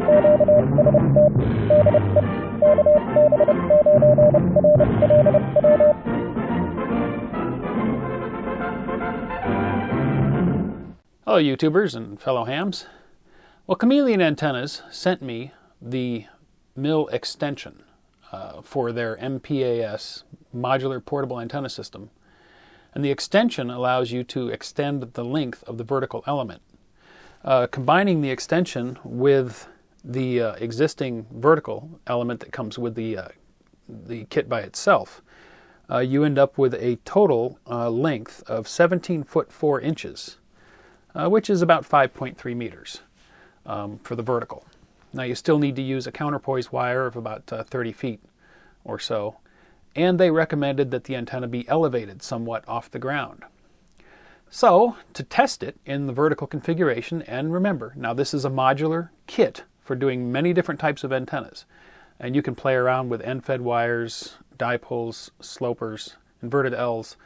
Hello YouTubers and fellow hams. Well, Chameleon Antennas sent me the MIL extension for their MPAS modular portable antenna system. And the extension allows you to extend the length of the vertical element. Combining the extension with the existing vertical element that comes with the kit by itself, you end up with a total length of 17 foot 4 inches. Which is about 5.3 meters for the vertical. Now you still need to use a counterpoise wire of about 30 feet or so, and they recommended that the antenna be elevated somewhat off the ground. So, to test it in the vertical configuration, and remember, now this is a modular kit for doing many different types of antennas, and you can play around with end-fed wires, dipoles, slopers, inverted Ls,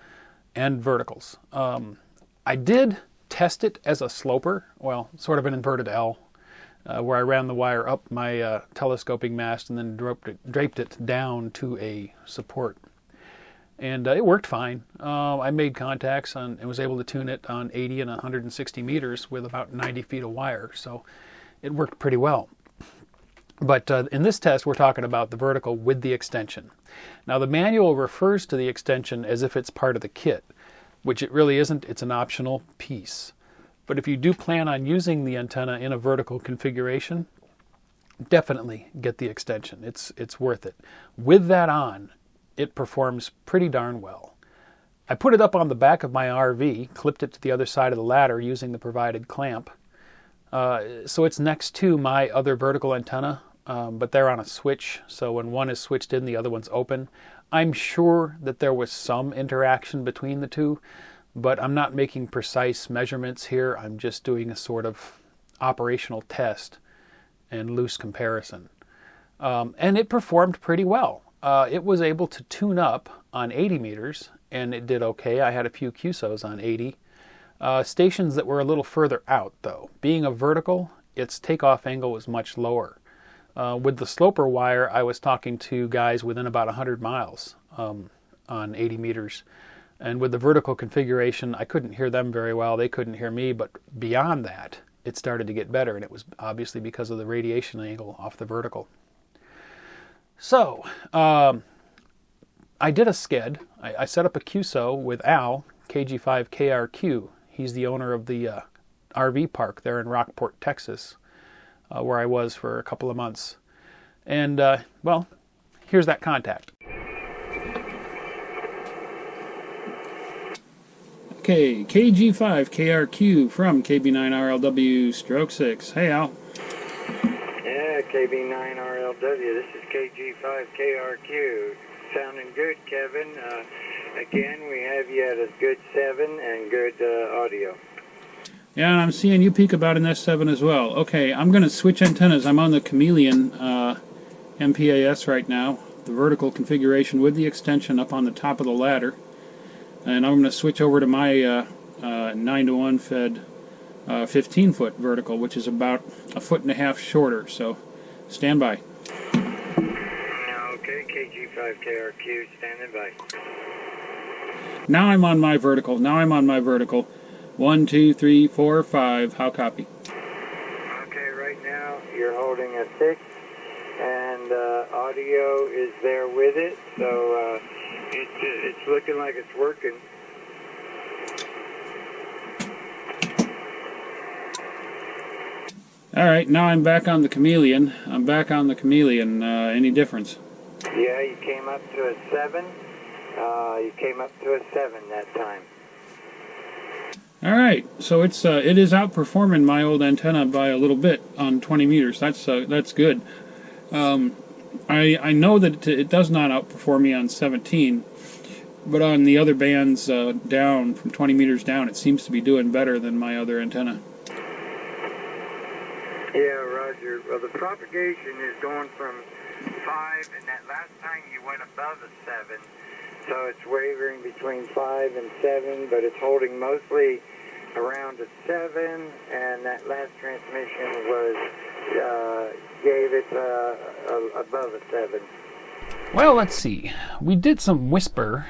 and verticals. I did test it as a sloper, well, sort of an inverted L, where I ran the wire up my telescoping mast and then draped it down to a support. And it worked fine. I made contacts and was able to tune it on 80 and 160 meters with about 90 feet of wire, so it worked pretty well. But in this test, we're talking about the vertical with the extension. Now, the manual refers to the extension as if it's part of the kit, which it really isn't. It's an optional piece. But if you do plan on using the antenna in a vertical configuration, definitely get the extension. It's worth it. With that on, it performs pretty darn well. I put it up on the back of my RV, clipped it to the other side of the ladder using the provided clamp. So it's next to my other vertical antenna, but they're on a switch, so when one is switched in, the other one's open. I'm sure that there was some interaction between the two, but I'm not making precise measurements here. I'm just doing a sort of operational test and loose comparison. And it performed pretty well. It was able to tune up on 80 meters, and it did okay. I had a few QSOs on 80. Stations that were a little further out, though. Being a vertical, its takeoff angle was much lower. With the sloper wire, I was talking to guys within about 100 miles on 80 meters. And with the vertical configuration, I couldn't hear them very well. They couldn't hear me. But beyond that, it started to get better. And it was obviously because of the radiation angle off the vertical. So, I did a sked. I set up a QSO with Al, KG5KRQ. He's the owner of the RV park there in Rockport, Texas, where I was for a couple of months. And, well, here's that contact. Okay, KG5KRQ from KB9RLW stroke 6. Hey, Al. Yeah, KB9RLW. This is KG5KRQ. Sounding good, Kevin. Again, we have you at a good 7 and good audio. Yeah, and I'm seeing you peak about an S7 as well. Okay, I'm going to switch antennas. I'm on the Chameleon MPAS right now, the vertical configuration with the extension up on the top of the ladder. And I'm going to switch over to my 9-to-1 fed 15-foot vertical, which is about 1.5 feet shorter. So, stand by. Okay, KG5KRQ, standing by. Now I'm on my vertical. 1, 2, 3, 4, 5. How copy? Okay, right now you're holding a 6, and audio is there with it, so it's looking like it's working. Alright, now I'm back on the Chameleon. Any difference? Yeah, you came up to a 7. You came up to a 7 that time. Alright, so it is outperforming my old antenna by a little bit on 20 meters. That's good. I know that it does not outperform me on 17, but on the other bands down, from 20 meters down, it seems to be doing better than my other antenna. Yeah, Roger. Well, the propagation is going from 5, and that last time you went above a 7, so it's wavering between 5 and 7, but it's holding mostly around a 7, and that last transmission was gave it above a 7. Well, let's see. We did some whisper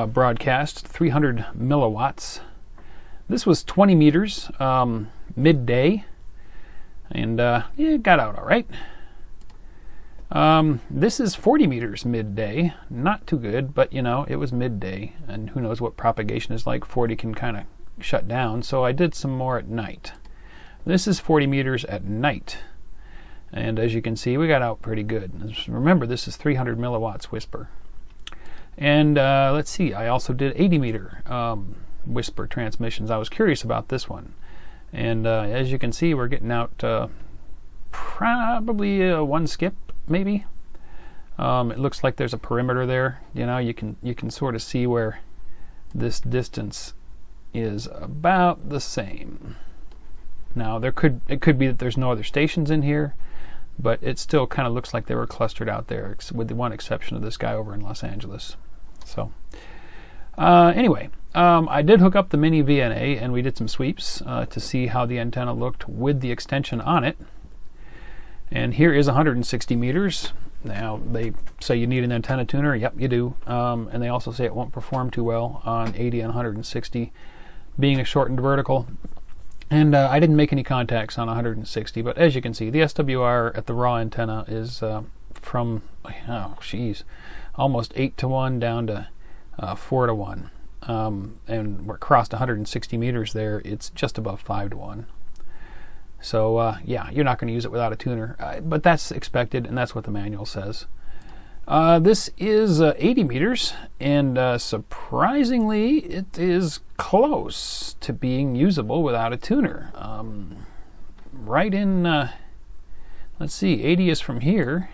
broadcast, 300 milliwatts. This was 20 meters midday, and it got out all right. This is 40 meters midday. Not too good, but you know, it was midday, and who knows what propagation is like. 40 can kind of shut down, so I did some more at night. This is 40 meters at night, and as you can see, we got out pretty good. Remember, this is 300 milliwatts whisper. And let's see, I also did 80 meter whisper transmissions. I was curious about this one, and as you can see, we're getting out probably one skip, maybe. It looks like there's a perimeter there. You know, you can sort of see where this distance is about the same. Now it could be that there's no other stations in here, but it still kind of looks like they were clustered out there, with the one exception of this guy over in Los Angeles. So anyway, I did hook up the mini VNA, and we did some sweeps to see how the antenna looked with the extension on it. And here is 160 meters. Now, they say you need an antenna tuner. Yep, you do. And they also say it won't perform too well on 80 and 160, being a shortened vertical. And I didn't make any contacts on 160, but as you can see, the SWR at the raw antenna is from, almost 8 to 1 down to 4 to 1. And we're across 160 meters there, it's just above 5 to 1. So yeah, you're not going to use it without a tuner, but that's expected, and that's what the manual says. This is 80 meters, and surprisingly, it is close to being usable without a tuner. Right in, let's see, 80 is from here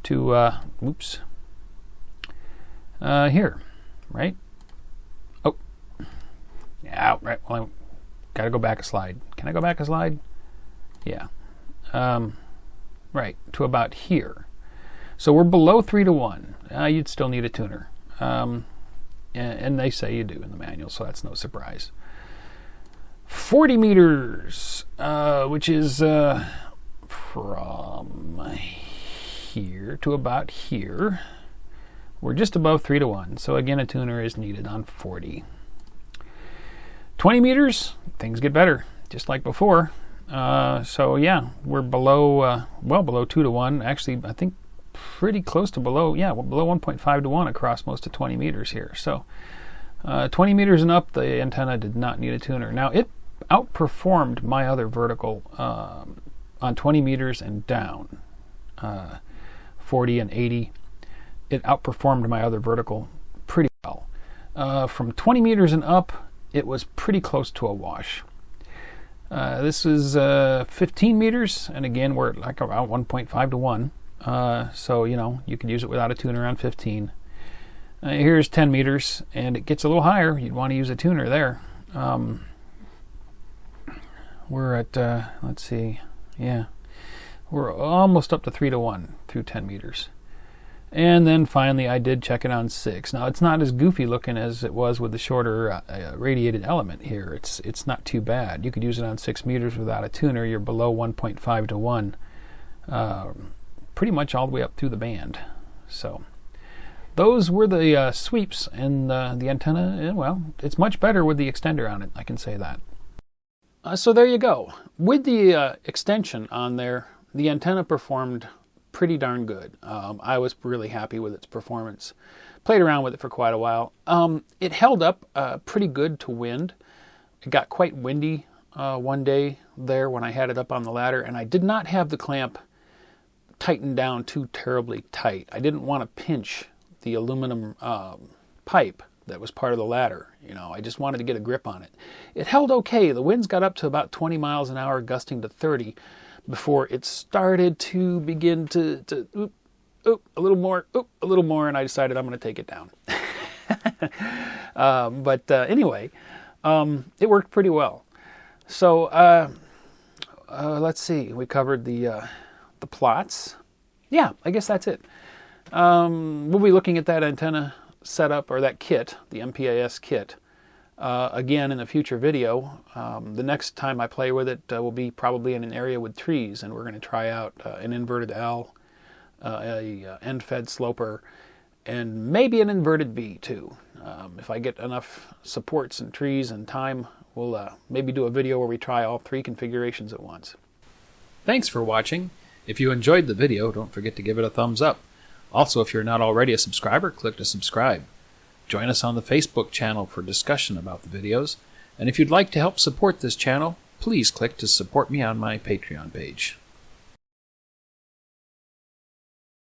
to, here, right? Oh, yeah, right. Well, I gotta go back a slide. Can I go back a slide? Yeah. Right, to about here. So we're below 3 to 1. You'd still need a tuner. And they say you do in the manual, so that's no surprise. 40 meters, which is from here to about here. We're just above 3 to 1. So again, a tuner is needed on 40. 20 meters, things get better, just like before. So yeah, we're below, well below 2 to 1. Actually, I think pretty close to below 1.5 to 1 across most of 20 meters here. So 20 meters and up, the antenna did not need a tuner. Now, it outperformed my other vertical on 20 meters and down, 40 and 80. It outperformed my other vertical pretty well. From 20 meters and up, it was pretty close to a wash. This is 15 meters, and again, we're like around 1.5 to 1. So, you know, you could use it without a tuner on 15. Here's 10 meters, and it gets a little higher. You'd want to use a tuner there. We're at, let's see, yeah, we're almost up to 3 to 1 through 10 meters. And then finally, I did check it on 6. Now, it's not as goofy looking as it was with the shorter radiated element here. It's not too bad. You could use it on 6 meters without a tuner. You're below 1.5 to 1, pretty much all the way up through the band. So those were the sweeps, and the antenna, well, it's much better with the extender on it, I can say that. So there you go. With the extension on there, the antenna performed pretty darn good. I was really happy with its performance. Played around with it for quite a while. It held up pretty good to wind. It got quite windy one day there when I had it up on the ladder, and I did not have the clamp tightened down too terribly tight. I didn't want to pinch the aluminum pipe that was part of the ladder. You know, I just wanted to get a grip on it. It held okay. The winds got up to about 20 miles an hour, gusting to 30. Before it started to begin to a little more, and I decided I'm going to take it down. But anyway, it worked pretty well. So let's see, we covered the plots. Yeah, I guess that's it. We'll be looking at that antenna setup, or that kit, the MPAS kit, again in a future video. The next time I play with it will be probably in an area with trees, and we're going to try out an inverted L, a end-fed sloper, and maybe an inverted V too. If I get enough supports and trees and time, we'll maybe do a video where we try all 3 configurations at once. Thanks for watching. If you enjoyed the video, don't forget to give it a thumbs up. Also, if you're not already a subscriber, click to subscribe. Join us on the Facebook channel for discussion about the videos. And if you'd like to help support this channel, please click to support me on my Patreon page.